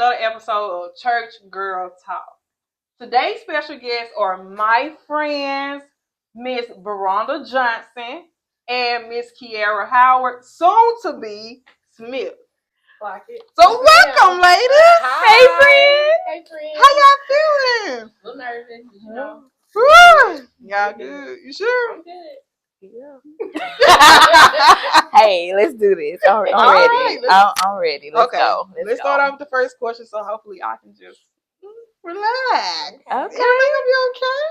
another episode of Church Girl Talk. Today's special guests are my friends, Miss Veranda Johnson and Miss Kiara Howard, soon to be Smith. Like it. So welcome, ladies. Hi. Hey, friend. How y'all feeling? A little nervous, but you know. Woo. Y'all good? You sure? I'm good. Yeah. Hey, let's do this. I'm ready. Right, I'm ready. Let's go. Let's start off with the first question, so hopefully I can just relax. Okay. Everything will be okay.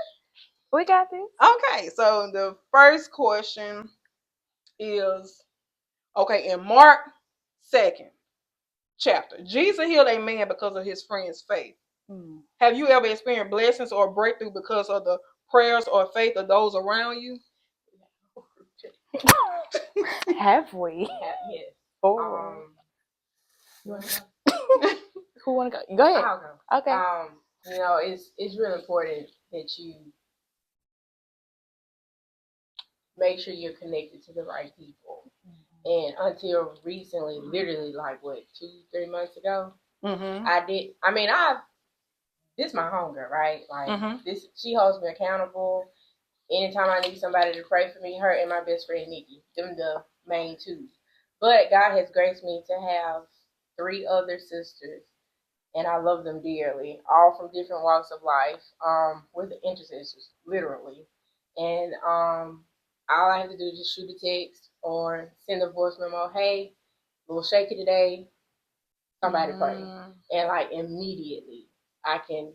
We got this. Okay, so the first question is, okay, in Mark 2nd chapter, Jesus healed a man because of his friend's faith. Have you ever experienced blessings or breakthrough because of the prayers or faith of those around you? Have we? Yes. Oh. Who wanna go? Go ahead. I'll go. Okay. You know, it's really important that you make sure you're connected to the right people. And until recently, literally like what, 2-3 months ago, this is my homegirl, right? Like this, she holds me accountable. Anytime I need somebody to pray for me, her and my best friend Nikki, them the main two. But God has graced me to have 3 other sisters, and I love them dearly, all from different walks of life. We're the intercessors, literally. And all I have to do is just shoot a text or send a voice memo. Hey, a little shaky today. Somebody pray, and like immediately, I can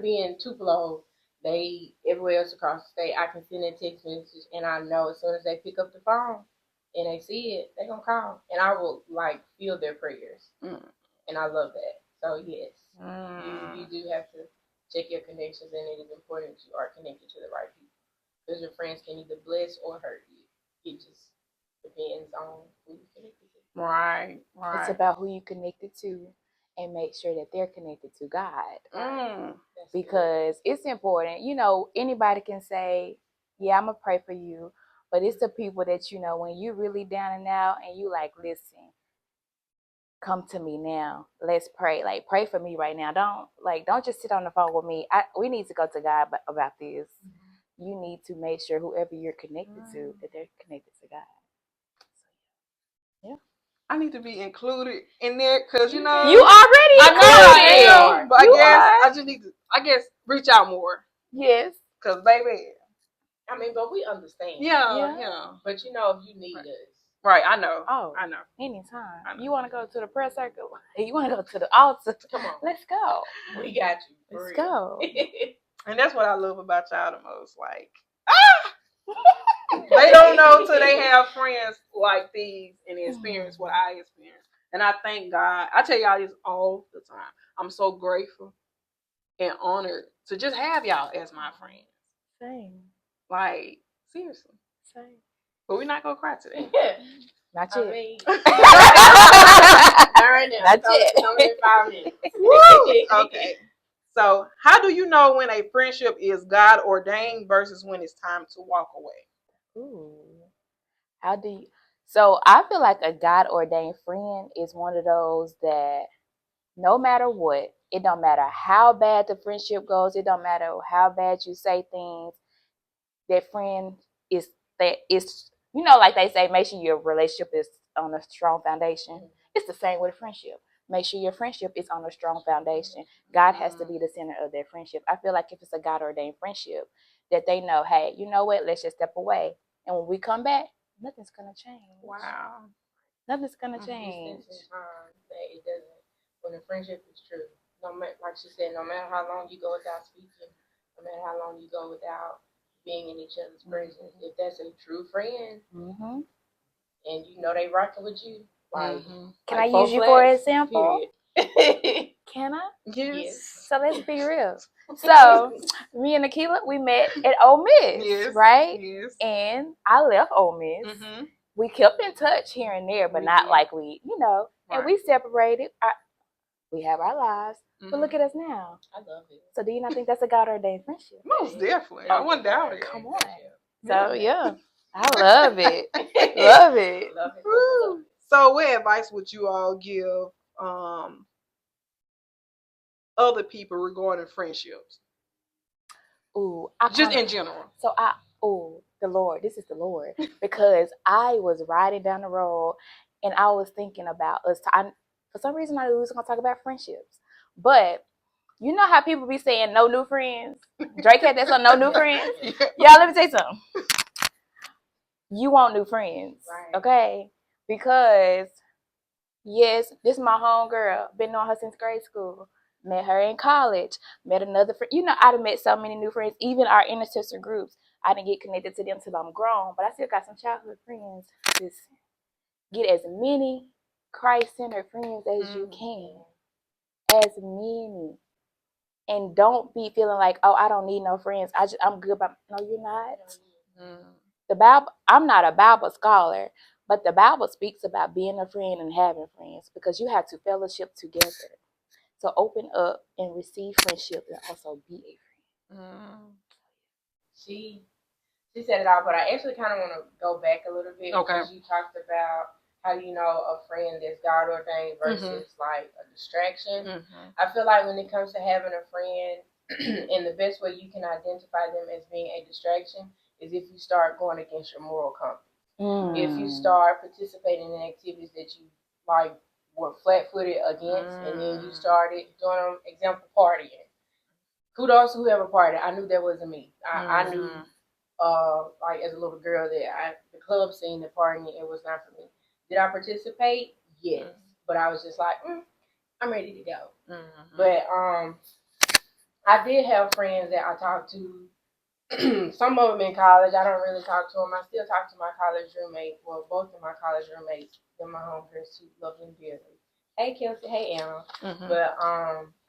be in Tupelo. They everywhere else across the state. I can send a text message, and I know as soon as they pick up the phone and they see it, they're gonna call, and I will like feel their prayers, and I love that. So yes, you do have to check your connections, and it is important that you are connected to the right people, because your friends can either bless or hurt you. It just depends on who you connected to. Right. It's about who you connected to, and make sure that they're connected to God. Because it's important. You know, anybody can say, yeah, I'm going to pray for you. But it's the people that, you know, when you really down and out and you like, listen, come to me now. Let's pray. Like, pray for me right now. Don't just sit on the phone with me. We need to go to God about this. You need to make sure whoever you're connected to, that they're connected to God. Yeah. I need to be included in there because, you know. You already I am, but I guess reach out more. Yes. Because, baby. I mean, but we understand. Yeah. But, you know, if you need us. Right, I know. Oh, I know. Anytime. You want to go to the prayer circle? You want to go to the altar? Come on. Let's go. We got you. Let's go. And that's what I love about y'all the most. Like, they don't know till they have friends like these and experience what I experienced. And I thank God. I tell y'all this all the time. I'm so grateful and honored to just have y'all as my friends. Same. Like, seriously. Same. But we're not going to cry today. Not yet. All right now. Not yet. Coming in 5 minutes. Woo! Okay. So, how do you know when a friendship is God ordained versus when it's time to walk away? Ooh. How do you? So, I feel like a God ordained friend is one of those that no matter what, it don't matter how bad the friendship goes, it don't matter how bad you say things, that friend is, you know, like they say, make sure your relationship is on a strong foundation. It's the same with a friendship. Make sure your friendship is on a strong foundation. God has to be the center of their friendship. I feel like if it's a God ordained friendship, that they know, hey, you know what, let's just step away. And when we come back, nothing's gonna change. Wow. Nothing's gonna change. That it doesn't. When a friendship is true, no matter, like she said, no matter how long you go without speaking, no matter how long you go without being in each other's presence, if that's a true friend, and you know they rocking with you, like, can I use you for an example? Can I? Yes. So let's be real. So me and Akila, we met at Ole Miss, right? Yes. And I left Ole Miss. We kept in touch here and there, but not like we, you know. Right. And we separated. We have our lives, but look at us now. I love it. So do you not think that's a God ordained friendship? Most definitely. I wouldn't doubt it. Come on. So yeah, I love it. Love it. Love it. So what advice would you all give other people regarding friendships? Ooh, Just in general. So the Lord. This is the Lord because I was riding down the road and I was thinking about us. For some reason, I was gonna talk about friendships, but you know how people be saying no new friends. Drake had that song, no new friends. Yeah. Y'all, let me tell you something. You want new friends, Right. okay? Because yes, this is my home girl. Been on her since grade school. Met her in college. Met another friend. You know, I'd have met so many new friends. Even our intercessor groups, I didn't get connected to them till I'm grown. But I still got some childhood friends. Just get as many Christ-centered friends as you can. As many. And don't be feeling like, oh, I don't need no friends. I'm good by. No, you're not. The Bible. I'm not a Bible scholar, but the Bible speaks about being a friend and having friends because you have to fellowship together. So open up and receive friendship and also be a friend. She said it all, but I actually kind of want to go back a little bit because you talked about how you know a friend that's God ordained versus like a distraction. I feel like when it comes to having a friend, and the best way you can identify them as being a distraction is if you start going against your moral compass. If you start participating in activities that you like were flat-footed against, and then you started doing them, example, partying. Kudos to whoever partied. I knew that wasn't me. I knew, like as a little girl, that the club scene, the partying, it was not for me. Did I participate? Yes, but I was just like, I'm ready to go. But I did have friends that I talked to. Some of them in college. I don't really talk to them. I still talk to my college roommate. Well, both of my college roommates. They're my homegirls too. Love them dearly. Hey Kelsey. Hey Anna. But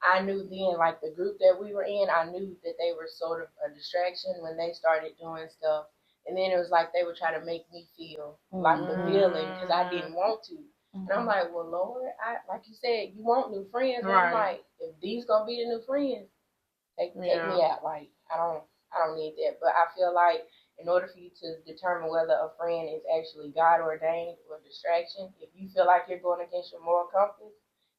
I knew then, like the group that we were in, I knew that they were sort of a distraction when they started doing stuff. And then it was like they would try to make me feel like the villain because I didn't want to. And I'm like, well, Lord, like you said, you want new friends. And I'm like, if these gonna be the new friends, take me out. Like I don't need that. But I feel like in order for you to determine whether a friend is actually God ordained or distraction, if you feel like you're going against your moral compass,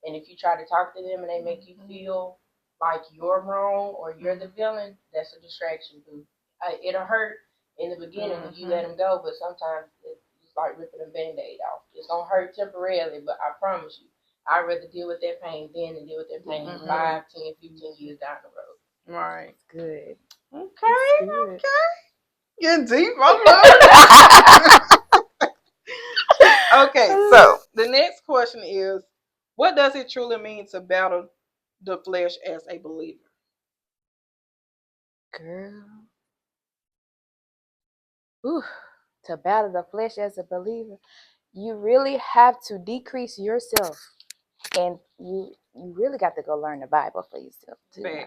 and if you try to talk to them and they make you feel like you're wrong or you're the villain, that's a distraction, boo. It'll hurt in the beginning when you let them go, but sometimes it's like ripping a band-aid off. It's gonna hurt temporarily, but I promise you, I'd rather deal with that pain then than deal with that pain 5, 10, 15 years down the road. Right. Good. Okay. Good. Okay. Getting deep. I love it. Okay, so the next question is, what does it truly mean to battle the flesh as a believer? Girl. Ooh. To battle the flesh as a believer, you really have to decrease yourself. And you really got to go learn the Bible for yourself too.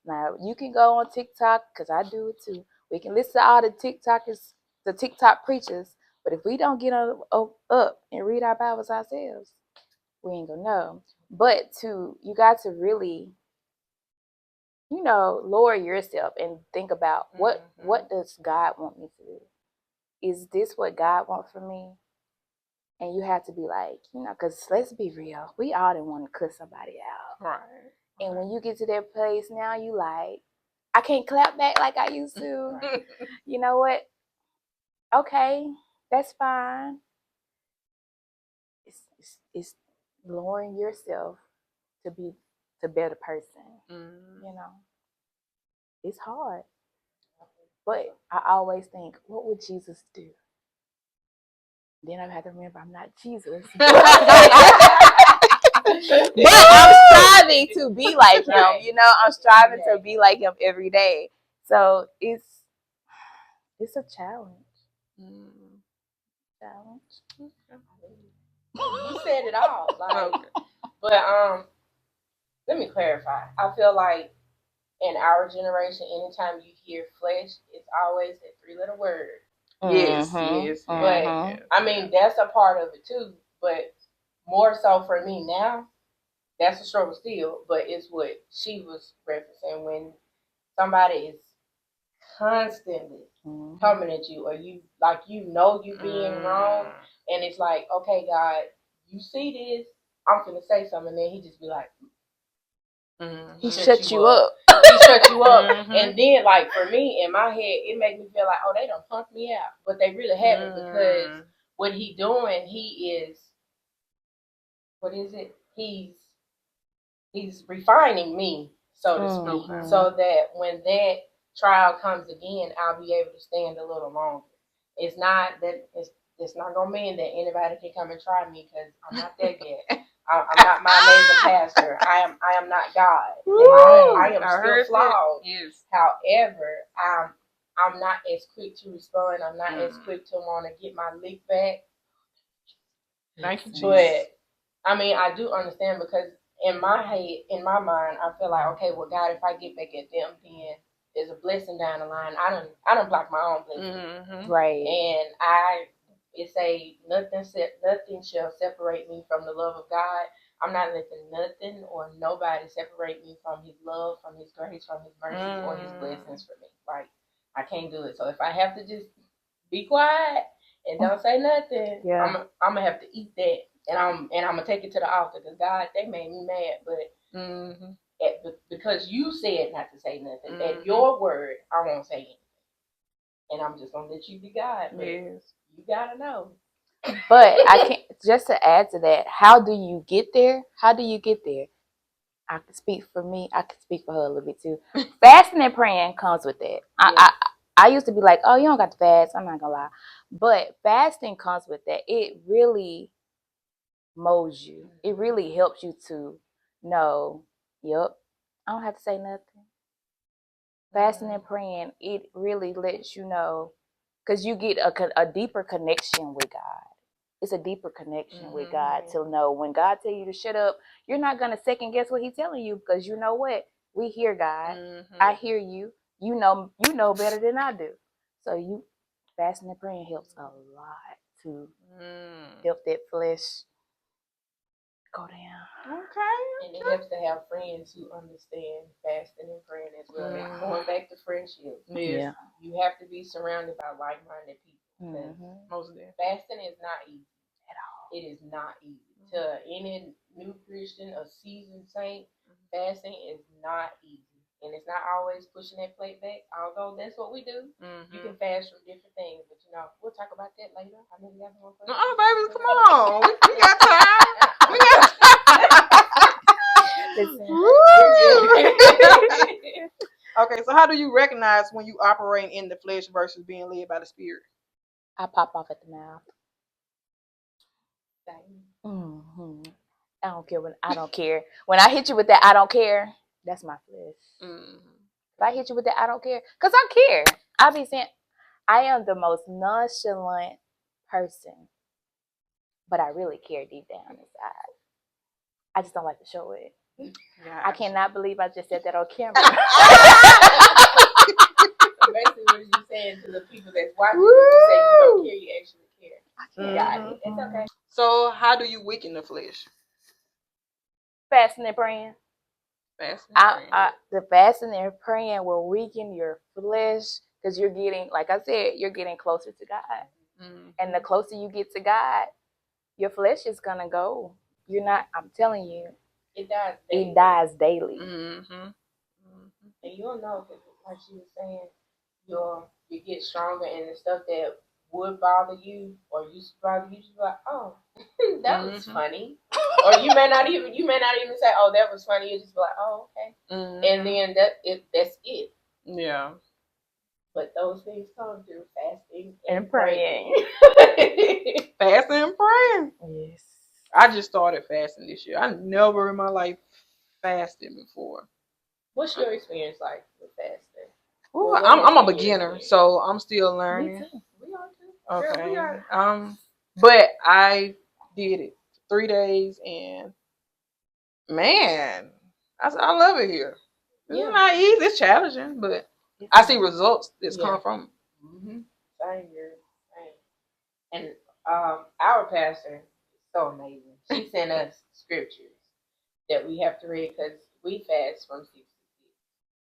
Now you can go on TikTok because I do it too. We can listen to all the TikTokers, the TikTok preachers, but if we don't get up and read our Bibles ourselves, we ain't gonna know. But you got to really, lower yourself and think about what does God want me to do? Is this what God wants for me? And you have to be like, because let's be real, we all didn't want to cuss somebody out. Right. And when you get to that place now, you like, I can't clap back like I used to. You know what? Okay, that's fine. It's lowering yourself to be the better person. It's hard. But I always think, what would Jesus do? Then I have to remember I'm not Jesus. But I'm striving to be like him, I'm striving to be like him every day. So it's a challenge. You said it all. But let me clarify. I feel like in our generation, anytime you hear flesh, it's always a 3-letter word. Yes. But I mean, that's a part of it too. But more so for me now, that's a struggle still. But it's what she was referencing when somebody is constantly coming at you, or you you being wrong, and it's like, okay, God, you see this, I'm finna say something, and then he just be like, He shut you up. He shut you up. Mm-hmm. And then, like, for me, in my head, it made me feel like, oh, they done punked me out. But they really haven't because what he doing, he is, what is it? He's refining me, so to speak, so that when that trial comes again, I'll be able to stand a little longer. It's not that it's not gonna mean that anybody can come and try me because I'm not that yet. I'm not my amazing pastor. I am not God. I am still flawed. Yes. However, I'm not as quick to respond. I'm not as quick to want to get my lick back. Thank you, Jesus. But I mean, I do understand because in my head, in my mind, I feel like, okay, well, God, if I get back at them, then there's a blessing down the line. I don't block my own blessing, right? And it say nothing shall separate me from the love of God. I'm not letting nothing or nobody separate me from His love, from His grace, from His mercy, or His blessings for me. Like I can't do it. So if I have to just be quiet and don't say nothing, I'm gonna have to eat that. And I'm gonna take it to the altar because God, they made me mad, but because you said not to say nothing, at your word, I won't say anything, and I'm just gonna let you be God. But you gotta know. But I can't. Just to add to that, how do you get there? How do you get there? I can speak for me. I can speak for her a little bit too. Fasting and praying comes with that. I used to be like, oh, you don't got to fast. I'm not gonna lie, but fasting comes with that. It really molds you. It really helps you to know, yep, I don't have to say nothing. Fasting and praying, it really lets you know, because you get a deeper connection with God. It's a deeper connection with God to know when God tell you to shut up, you're not going to second guess what He's telling you because you know what? We hear God. I hear you. You know better than I do. So you fasting and praying helps a lot to help that flesh go down. Okay. And it helps to have friends who understand fasting and praying as well. Going back to friendships. Yeah. You have to be surrounded by like-minded people. Most definitely. Fasting is not easy at all. It is not easy. To any new Christian, a seasoned saint, fasting is not easy. And it's not always pushing that plate back, although that's what we do. You can fast from different things, but we'll talk about that later. I know you got more questions. Oh, baby, come on. We got time. We got time. Okay, so how do you recognize when you operate in the flesh versus being led by the Spirit? I pop off at the mouth. I don't care. When I hit you with that, I don't care. That's my flesh. If I hit you with that, I don't care. Because I care. I be saying, I am the most nonchalant person. But I really care deep down inside. I just don't like to show it. Gotcha. I cannot believe I just said that on camera. Basically, what you're saying to the people that's watching, when you say you don't care, you actually care. Got it. It's okay. So, how do you weaken the flesh? Fasting and praying. The fasting and praying will weaken your flesh because you're getting, like I said, you're getting closer to God. And the closer you get to God, your flesh is gonna go. You're not. I'm telling you, it dies. It dies daily. And you'll know, because like she was saying, you get stronger, and the stuff that would bother you or used to bother you, just like, oh, that was funny. Or you may not even say, oh, that was funny. You just be like, oh, okay. And then that's it. Yeah. But those things come through fasting and praying. Fasting and praying. Yes. I just started fasting this year. I never in my life fasted before. What's your experience like with fasting? Well, I'm a beginner, so I'm still learning. Me too. We are too. Okay. Girl, we are. But I did it 3 days, and man, I love it here. It's not easy. It's challenging, but I see results that's come from it. Same here. Same. And our pastor is so amazing. She sent us scriptures that we have to read because we fast from 6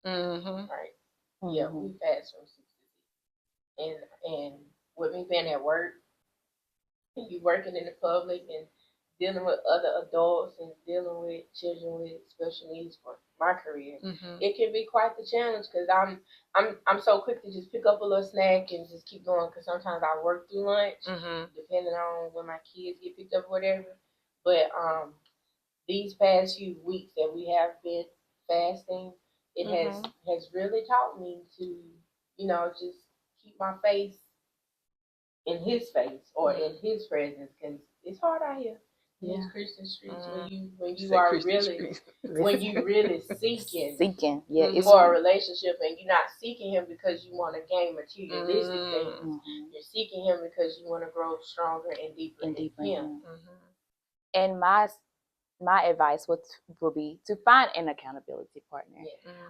to 6. Right? Yeah, we fast from 6 to 6. And with me being at work, and you working in the public and dealing with other adults and dealing with children with special needs. my career, it can be quite the challenge because I'm so quick to just pick up a little snack and just keep going because sometimes I work through lunch, depending on when my kids get picked up or whatever. But these past few weeks that we have been fasting, it has really taught me to, just keep my face in His face or in His presence because it's hard out here. These Christian streets when you are really when you really seeking for a relationship and you're not seeking Him because you want to gain materialistic things. You're seeking Him because you want to grow stronger and deeper in Him. And my advice would be to find an accountability partner.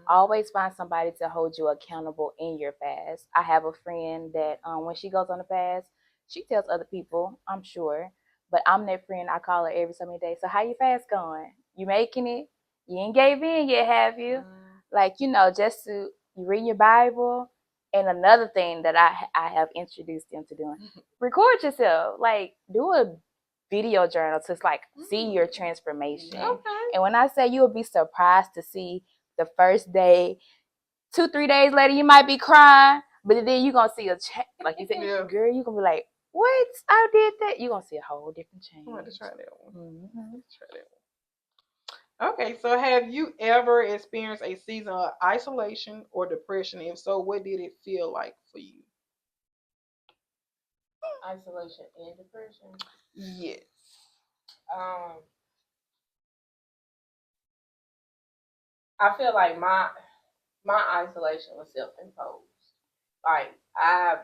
Always find somebody to hold you accountable in your fast. I have a friend that when she goes on a fast, she tells other people, I'm sure, but I'm that friend. I call her every so many days. So how your fast going? You making it? You ain't gave in yet, have you? Like, just to you read your Bible. And another thing that I have introduced them to doing, record yourself. Like, do a video journal to like see your transformation. And when I say, you will be surprised to see the first day, 2-3 days later you might be crying, but then you're gonna see a change. Like you said, girl, you're gonna be like, what? I did that. You're gonna see a whole different change. I want to try that one. Try that one. Okay, so have you ever experienced a season of isolation or depression? If so, what did it feel like for you? Isolation and depression. Yes. I feel like my isolation was self-imposed. Like I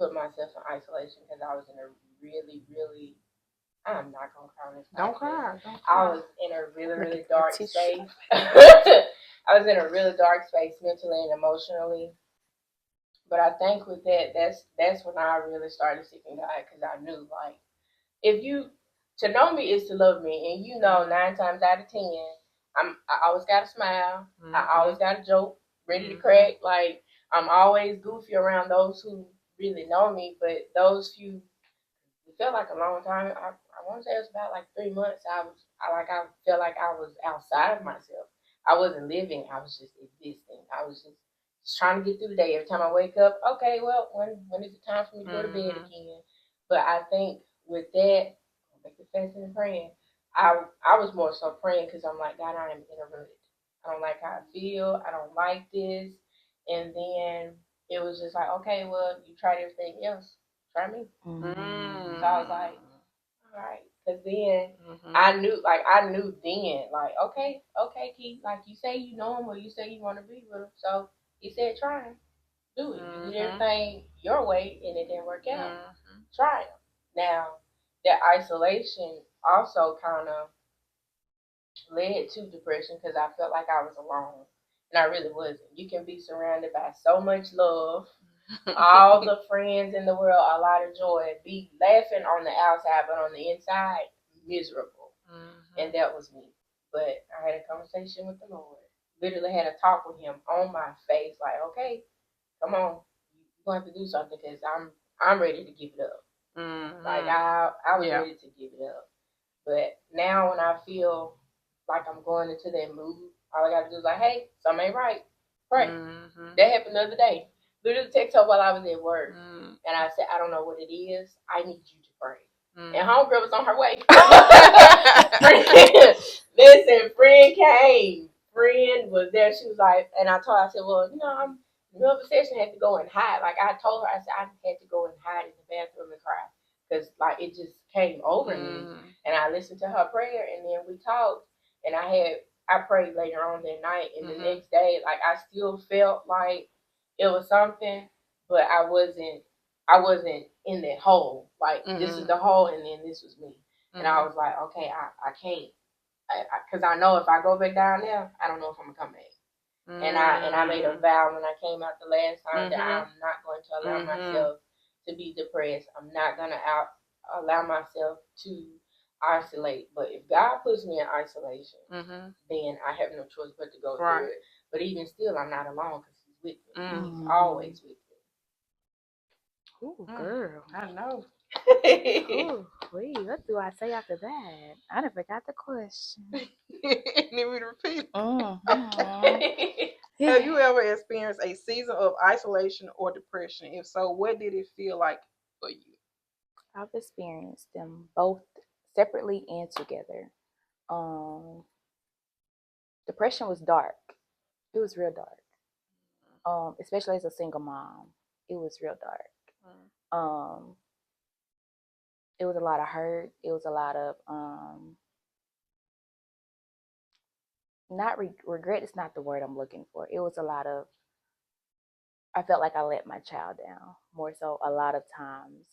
put myself in isolation because I was in a really, really. I'm not gonna cry on this. Don't cry. I was in a really, really dark space. I was in a really dark space mentally and emotionally. But I think with that's when I really started seeking God because I knew like if you to know me is to love me, and 9 times out of 10, I always got a smile. I always got a joke ready to crack. Like I'm always goofy around those who really know me, but those few it felt like a long time. I want to say it was about like 3 months. I felt like I was outside of myself. I wasn't living. I was just existing. I was just trying to get through the day. Every time I wake up, okay, well, when is it time for me to go to bed again? But I think with that, like the fasting and praying, I was more so praying because I'm like, God, I am in a rut. I don't like how I feel. I don't like this. And then it was just like, okay, well, you tried everything else. Try me. So I was like, all right. Because then I knew then, like, okay, Keith, like you say you know him or you say you want to be with him. So he said, try him. Do it. You did everything your way and it didn't work out. Try him. Now, that isolation also kind of led to depression because I felt like I was alone. And I really wasn't. You can be surrounded by so much love, all the friends in the world, a lot of joy, be laughing on the outside, but on the inside, miserable. And that was me. But I had a conversation with the Lord. Literally had a talk with Him on my face, like, okay, come on, you're going to have to do something because I'm ready to give it up. Like I was ready to give it up. But now when I feel like I'm going into that mood, all I got to do is like, hey, something ain't right. Pray. That happened the other day. Literally text her while I was at work. And I said, I don't know what it is. I need you to pray. And homegirl was on her way. Listen, friend came. Friend was there. She was like, and I told her, I said, well, I'm in the middle of a session, I had to go and hide. Like I told her, I said, I had to go and hide in the bathroom and cry. Because like it just came over me. And I listened to her prayer and then we talked. And I prayed later on that night. And the next day, like I still felt like it was something, but I wasn't in that hole. Like this is the hole and then this was me. And I was like, okay, I can't. Because I know if I go back down there, I don't know if I'm gonna come back. And I made a vow when I came out the last time that I'm not going to allow myself to be depressed. I'm not gonna allow myself to isolate. But if God puts me in isolation, then I have no choice but to go through it. But even still, I'm not alone because He's with me. He's always with me. Ooh, girl. I know. Ooh, wait, what do I say after that? I done forgot the question. Need me to repeat? Mm-hmm. Have you ever experienced a season of isolation or depression? If so, what did it feel like for you? I've experienced them both separately and together. Um, Depression was dark. It was real dark. Especially as a single mom, it was real dark. Um, it was a lot of hurt. It was a lot of not regret. Is not the word I'm looking for. It was a lot of. I felt like I let my child down more so a lot of times.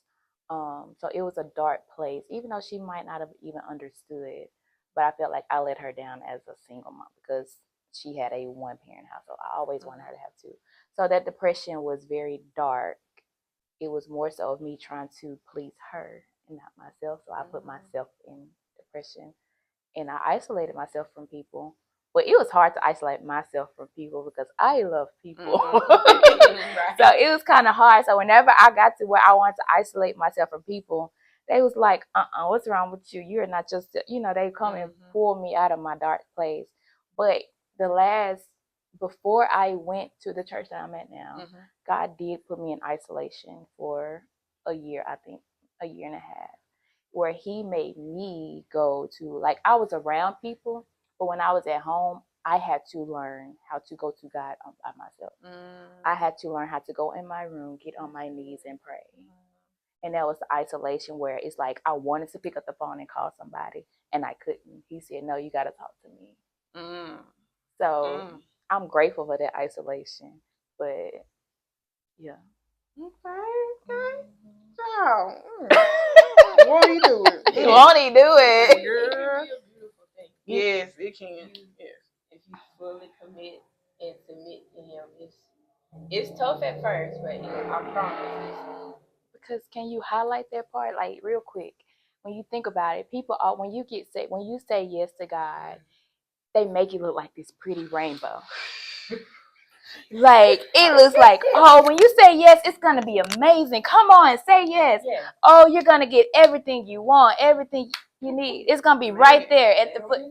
So it was a dark place, even though she might not have even understood. But I felt like I let her down as a single mom because she had a one parent household. I always wanted her to have two. So that depression was very dark. It was more so of me trying to please her and not myself. So I put myself in depression and I isolated myself from people. But it was hard to isolate myself from people because I love people. Right. So it was kind of hard. So whenever I got to where I wanted to isolate myself from people, they was like, what's wrong with you? You're not just, they come and pull me out of my dark place. But before I went to the church that I'm at now, God did put me in isolation for a year, I think, a year and a half, where he made me go to, like, I was around people, but when I was at home, I had to learn how to go to God by myself. I had to learn how to go in my room, get on my knees and pray. And that was the isolation where it's like I wanted to pick up the phone and call somebody and I couldn't. He said, no, you got to talk to me. So I'm grateful for that isolation. But yeah. Okay. Wow. Won't he do it? Won't he do it? Girl. It can be a beautiful thing. Yes, it can. Yes. If you fully commit and submit to him, it's tough at first, but I promise. Because can you highlight that part like real quick? When you think about it, people are when you say yes to God, they make it look like this pretty rainbow. Like it looks like, oh, when you say yes, it's gonna be amazing. Come on, say yes. Yes. Oh, you're gonna get everything you want, everything you need. It's gonna be right there at the foot.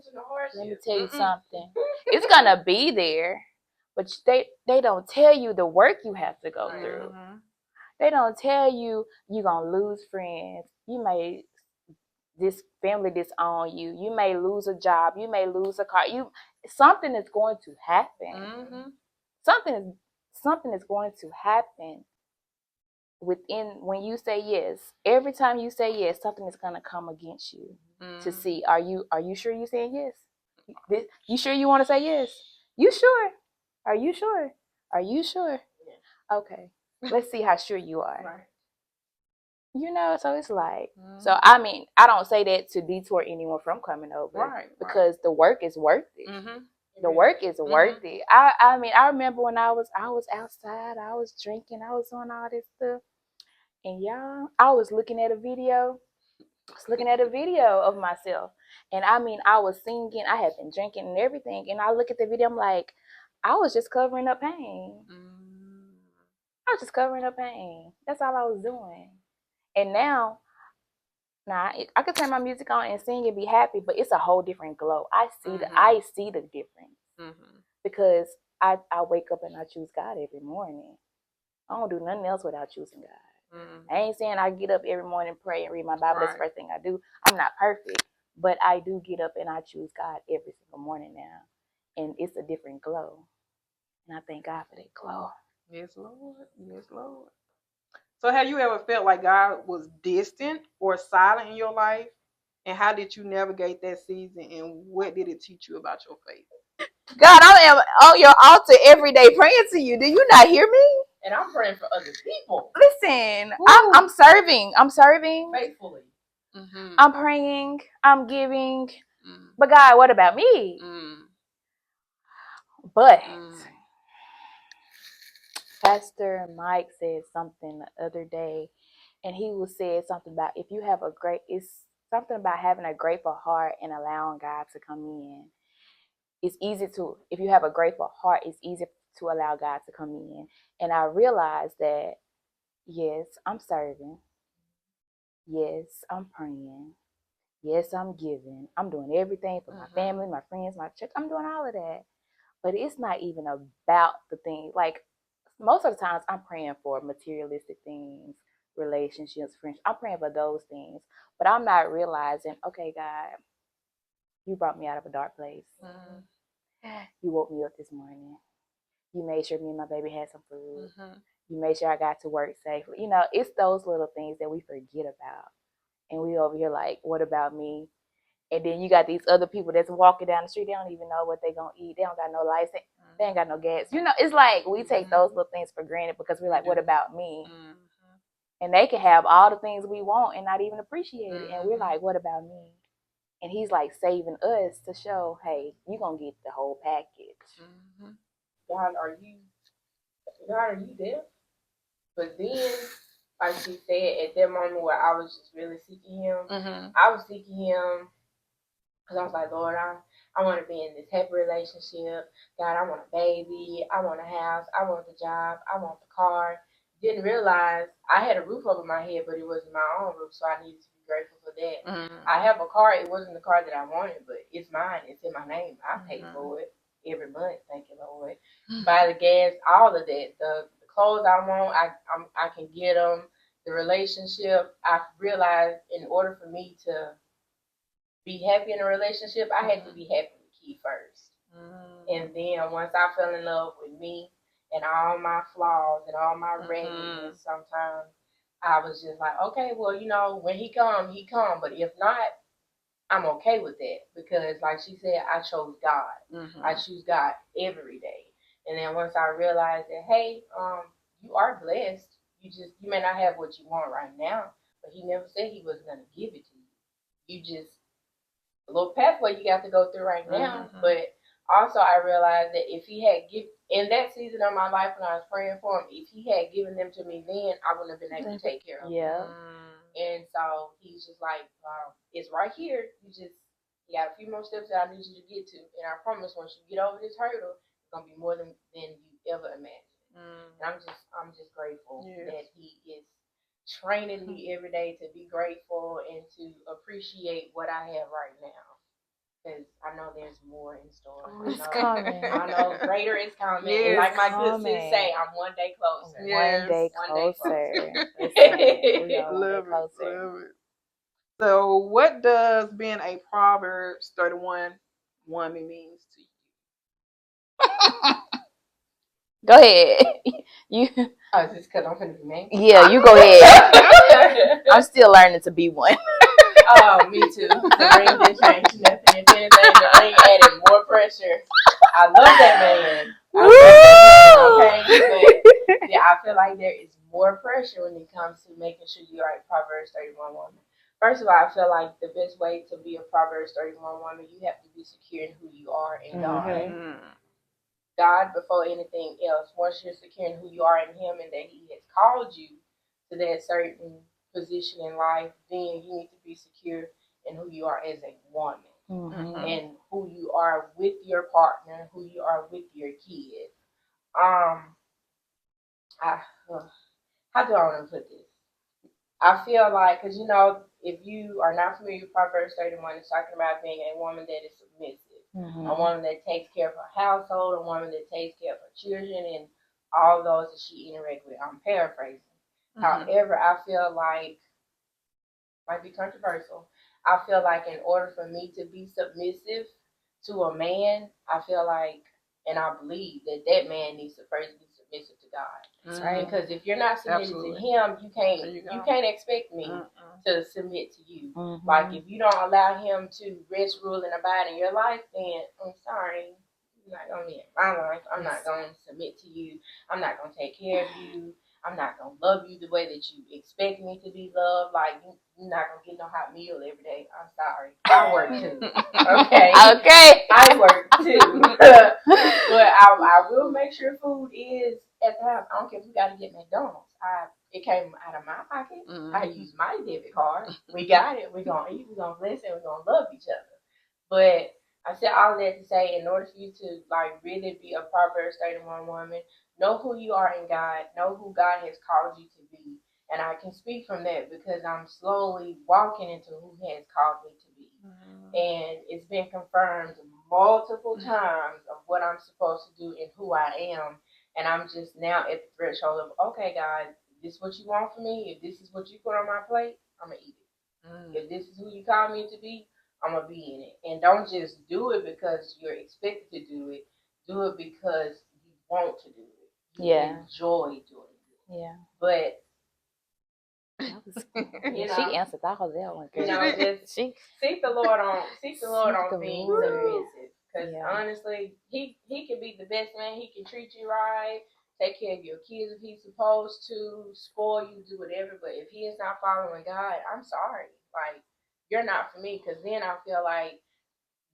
Let me tell you something. It's gonna be there, but they don't tell you the work you have to go through. They don't tell you you're gonna lose friends. You may this family disown you. You may lose a job. You may lose a car. Something is going to happen. Something is going to happen within when you say yes. Every time you say yes, something is gonna come against you to see are you sure you're saying yes? You sure you want to say yes? You sure? Are you sure? Are you sure? Okay. Let's see how sure you are. Right. So it's like, so I mean, I don't say that to detour anyone from coming over, Right. because the work is worth it. The work is worth it. I mean, I remember when I was outside, I was drinking, I was doing all this stuff, and y'all, I was looking at a video. I was looking at a video of myself, and I mean, I was singing. I had been drinking and everything, and I look at the video. I'm like, I was just covering up pain. I was just covering up pain. That's all I was doing. And now I could turn my music on and sing and be happy, but it's a whole different glow. I see the difference because I wake up and I choose God every morning. I don't do nothing else without choosing God. I ain't saying I get up every morning, pray, and read my Bible. That's the first thing I do. I'm not perfect, but I do get up and I choose God every single morning now, and it's a different glow. And I thank God for that glow. Yes, Lord. Yes, Lord. So have you ever felt like God was distant or silent in your life? And how did you navigate that season, and what did it teach you about your faith? God, I am on your altar every day praying to you. Do you not hear me? And I'm praying for other people. Listen, I'm serving. I'm serving faithfully. I'm praying. I'm giving. But God, what about me? But Pastor Mike said something the other day, and he was said something about it's something about having a grateful heart and allowing God to come in. It's easy to, if you have a grateful heart, it's easy to allow God to come in. And I realized that, yes, I'm serving. Yes, I'm praying. Yes, I'm giving. I'm doing everything for my family, my friends, my church. I'm doing all of that. But it's not even about the thing. Like, most of the times, I'm praying for materialistic things, relationships, friendships. I'm praying for those things. But I'm not realizing, okay, God, you brought me out of a dark place. You woke me up this morning. You made sure me and my baby had some food. You made sure I got to work safely. You know, it's those little things that we forget about. And we over here like, what about me? And then you got these other people that's walking down the street. They don't even know what they gonna eat. They don't got no license. They ain't got no gas. You know, it's like we take those little things for granted because we're like, what about me? And they can have all the things we want and not even appreciate it. And we're like, what about me? And he's like saving us to show, hey, you gonna get the whole package. God, are you there? But then, like she said, at that moment where I was just really seeking him, I was seeking him because I was like, Lord, I want to be in this happy relationship. God, I want a baby. I want a house. I want the job. I want the car. Didn't realize I had a roof over my head, but it wasn't my own roof, so I needed to be grateful for that. I have a car. It wasn't the car that I wanted, but it's mine. It's in my name. I pay for it every month. Thank you, Lord. Buy the gas, all of that. The clothes I want, I can get them. The relationship, I realized in order for me to be happy in a relationship, I had to be happy with Key first. And then once I fell in love with me and all my flaws and all my raggedness, sometimes I was just like, okay, well, you know, when he come, he come. But if not, I'm okay with that because, like she said, I chose God. I choose God every day. And then once I realized that, hey, you are blessed. You may not have what you want right now, but He never said He wasn't gonna give it to you. You just a little pathway you got to go through right now. But also I realized that if he had in that season of my life when I was praying for him, if he had given them to me then, I wouldn't have been able to take care of them. And so he's just like, it's right here. You got a few more steps that I need you to get to. And I promise once you get over this hurdle, it's gonna be more than you ever imagined. And I'm just grateful that he is training me every day to be grateful and to appreciate what I have right now. Because I know there's more in store. It's coming. I know greater is coming. Yes, and like my good sis say, I'm one day closer. One day closer. Love it. So what does being a Proverbs 31 woman means to you? Go ahead. You. Oh, is this because I'm finna be married? Yeah, you go ahead. I'm still learning to be one. Oh, me too. The ring didn't change nothing. If anything, the ring added more pressure. I love that man. Okay? But yeah, I feel like there is more pressure when it comes to making sure you're a Proverbs 31 woman. First of all, I feel like the best way to be a Proverbs 31 woman, you have to be secure in who you are in God. God before anything else. Once you're secure in who you are in Him and that He has called you to that certain position in life, then you need to be secure in who you are as a woman and who you are with your partner, who you are with your kids. How do I want to put this? I feel like, because if you are not familiar with Proverbs 31, it's talking about being a woman that is submissive, a woman that takes care of her household, a woman that takes care of her children, and all those that she interacts with. I'm paraphrasing. However, I feel like, might be controversial, I feel like in order for me to be submissive to a man, I feel like, and I believe that man needs to first be submissive to God. That's right. Because if you're not submitted to Him, you can't expect me to submit to you. Like if you don't allow Him to rest, rule, and abide in your life, then I'm sorry, you're not gonna be in my life. I'm not gonna submit to you. I'm not gonna take care of you. I'm not gonna love you the way that you expect me to be loved. Like you're not gonna get no hot meal every day. I'm sorry. I work too. Okay. I work too. But I will make sure food is at the house. I don't care if we gotta get McDonald's. It came out of my pocket. I used my debit card. We got it. We're gonna eat. We're gonna bless, and we're gonna love each other. But I said all that to say, in order for you to really be a Proverbs 31 woman, know who you are in God, know who God has called you to be, And I can speak from that because I'm slowly walking into who He has called me to be. And it's been confirmed multiple times of what I'm supposed to do and who I am. And I'm just now at the threshold of, okay, God, this is what you want from me. If this is what you put on my plate, I'm going to eat it. If this is who you call me to be, I'm going to be in it. And don't just do it because you're expected to do it. Do it because you want to do it. You enjoy doing it. Yeah. But she answered that whole one. Just seek the Lord on things submissive. Because honestly, he can be the best man. He can treat you right, take care of your kids if he's supposed to, spoil you, do whatever. But if he is not following God, I'm sorry. Like, you're not for me. Because then I feel like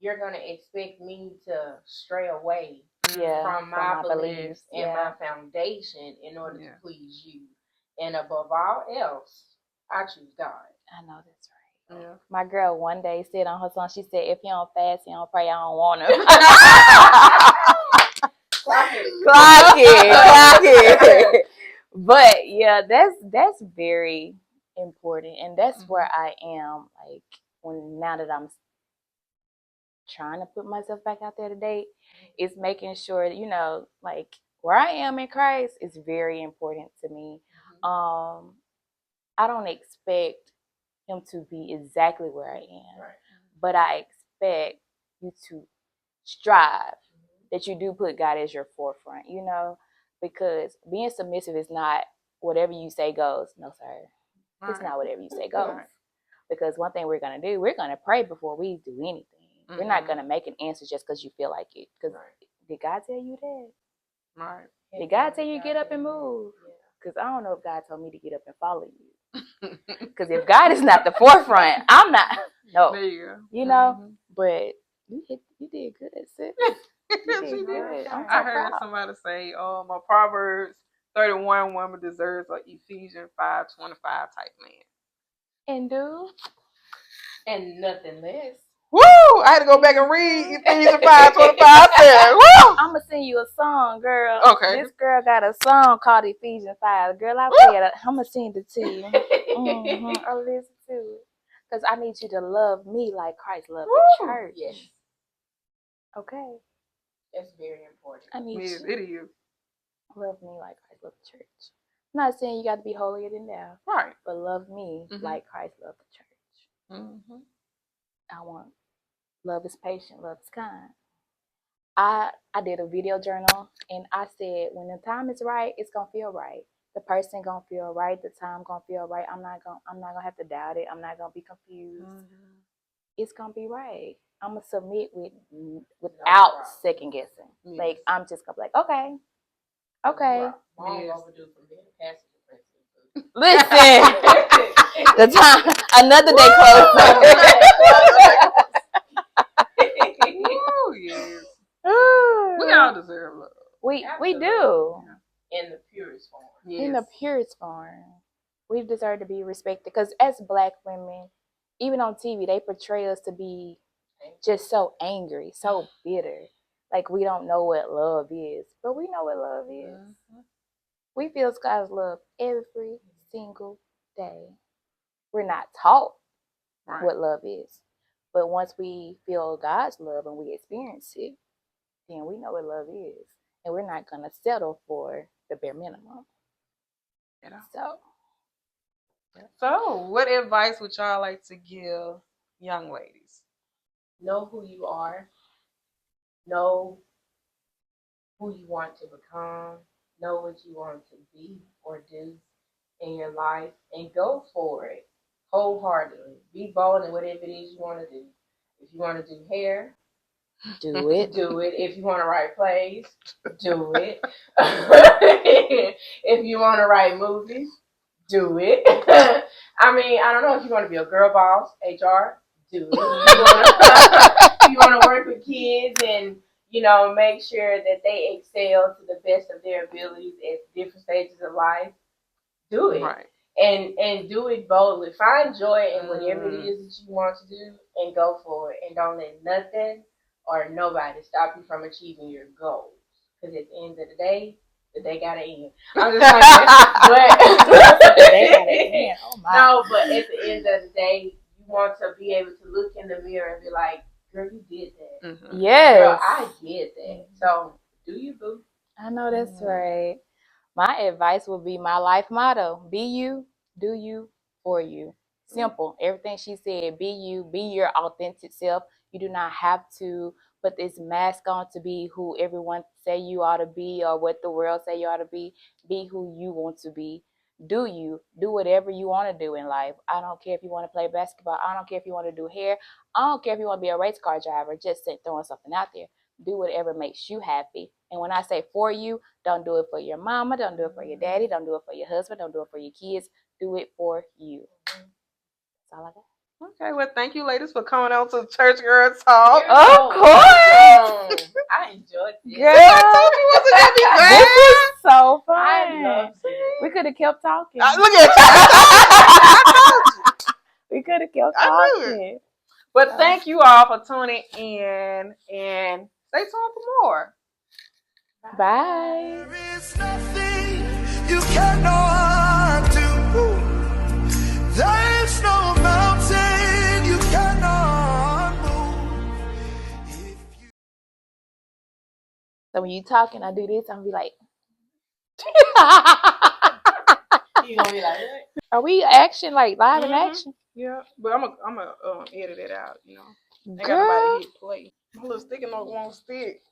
you're gonna expect me to stray away from my beliefs and my foundation in order to please you. And above all else, I choose God. I know that's right. Yeah. My girl one day said on her song, she said, "If you don't fast, you don't pray, I don't want him." Clock it. But yeah, that's very important, and that's where I am. Like now that I'm trying to put myself back out there today, is making sure that, like where I am in Christ is very important to me. I don't expect him to be exactly where I am, but I expect you to strive, that you do put God as your forefront, because being submissive is not whatever you say goes. No, sir. It's not whatever you say goes. Because one thing we're going to do, we're going to pray before we do anything. We're not going to make an answer just because you feel like it. Because did God tell you that? Right. Did God tell you to get up and move? Because I don't know if God told me to get up and follow you. Because if God is not the forefront, I'm not. No. There you go. But you did good, sis. You did good. I heard somebody say, my Proverbs 31 woman deserves an Ephesians 5:25 type man. And do. And nothing less. Woo! I had to go back and read Ephesians 5:25. Woo! I'm gonna sing you a song, girl. Okay. This girl got a song called Ephesians 5. Girl, I play it. I'm gonna sing it to you. I'll listen to it. Because I need you to love me like Christ loved the church. Yes. Okay. That's very important. I need you. It is. Love me like Christ loved the church. I'm not saying you got to be holier than thou. Right. But love me like Christ loved the church. I want love is patient, love is kind. I did a video journal, and I said, when the time is right, it's gonna feel right. The person gonna feel right. The time gonna feel right. I'm not gonna have to doubt it. I'm not gonna be confused. It's gonna be right. I'm gonna submit without second guessing. Yes. Like I'm just gonna be like, okay. Listen, the time another day closer. Yes. We all deserve love. We do. In the purest form. Yes. In the purest form. We deserve to be respected. Because as Black women, even on TV, they portray us to be just so angry, so bitter. Like we don't know what love is. But we know what love is. We feel God's love every single day. We're not taught what love is. But once we feel God's love and we experience it, then we know what love is. And we're not going to settle for the bare minimum. So, what advice would y'all like to give young ladies? Know who you are. Know who you want to become. Know what you want to be or do in your life. And go for it wholeheartedly. Be bold in whatever it is you want to do. If you want to do hair, do it. Do it. If you want to write plays, do it. If you want to write movies, do it. I mean, I don't know if you want to be a girl boss, HR, do it. If you want to work with kids and, make sure that they excel to the best of their abilities at different stages of life, do it. Right. And do it boldly. Find joy in whatever it is that you want to do and go for it. And don't let nothing or nobody stop you from achieving your goals. Because at the end of the day, they gotta end. I'm just but They gotta end. Oh my. no, but at the end of the day, you want to be able to look in the mirror and be like, girl, you did that. Mm-hmm. Yes. Girl, I did that. So do you, boo? I know that's right. My advice would be my life motto: be you, do you, for you. Simple. Everything she said, be you, be your authentic self. You do not have to put this mask on to be who everyone say you ought to be or what the world say you ought to be. Be who you want to be. Do you. Do whatever you want to do in life. I don't care if you want to play basketball. I don't care if you want to do hair. I don't care if you want to be a race car driver. Just throwing something out there. Do whatever makes you happy. And when I say for you, don't do it for your mama, don't do it for your daddy, don't do it for your husband, don't do it for your kids. Do it for you. That's all I got. Okay, well, thank you, ladies, for coming on to Church Girl Talk. Of course. I enjoyed this. Girl, this is so fun. I love it. We could have kept talking. Look at you. I told you. We could have kept I knew talking. But thank you all for tuning in and stay tuned for more. Bye. There is nothing you cannot do. There is no mountain you cannot move. So when you talking, I do this, I'm be like, You gonna be like, what? are we action, like live in action? Yeah, but I'm gonna edit it out, you know. Ain't got Girl. nobody hit play. My little sticky note won't stick.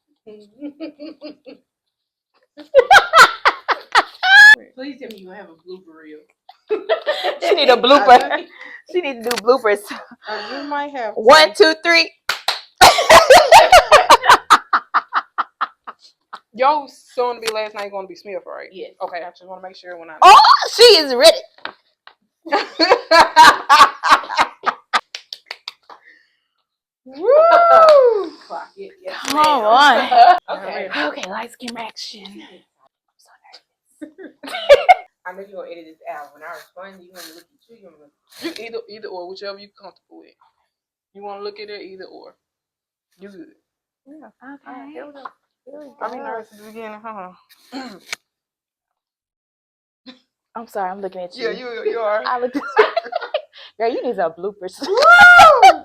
Please tell me you have a blooper reel. She need a blooper. She need to do bloopers. You might have 1, 2, 3. Yo, soon to be last night gonna be Smith, right? Yes. Okay, I just want to make sure when I. Oh, she is ready. Woo! Clock it. Yes, Come on. Okay. Okay, lights, camera, action. I'm so nervous. I know you're gonna edit this out. When I respond, you gonna look at you. You either or, whichever you comfortable with. You want to look at it either or. You good? Yeah. Okay. Right, here we go. Here we go. I'll be nervous at the beginning, huh? I'm sorry, I'm looking at you. Yeah, you are. I look. Girl, you need some bloopers. Woo!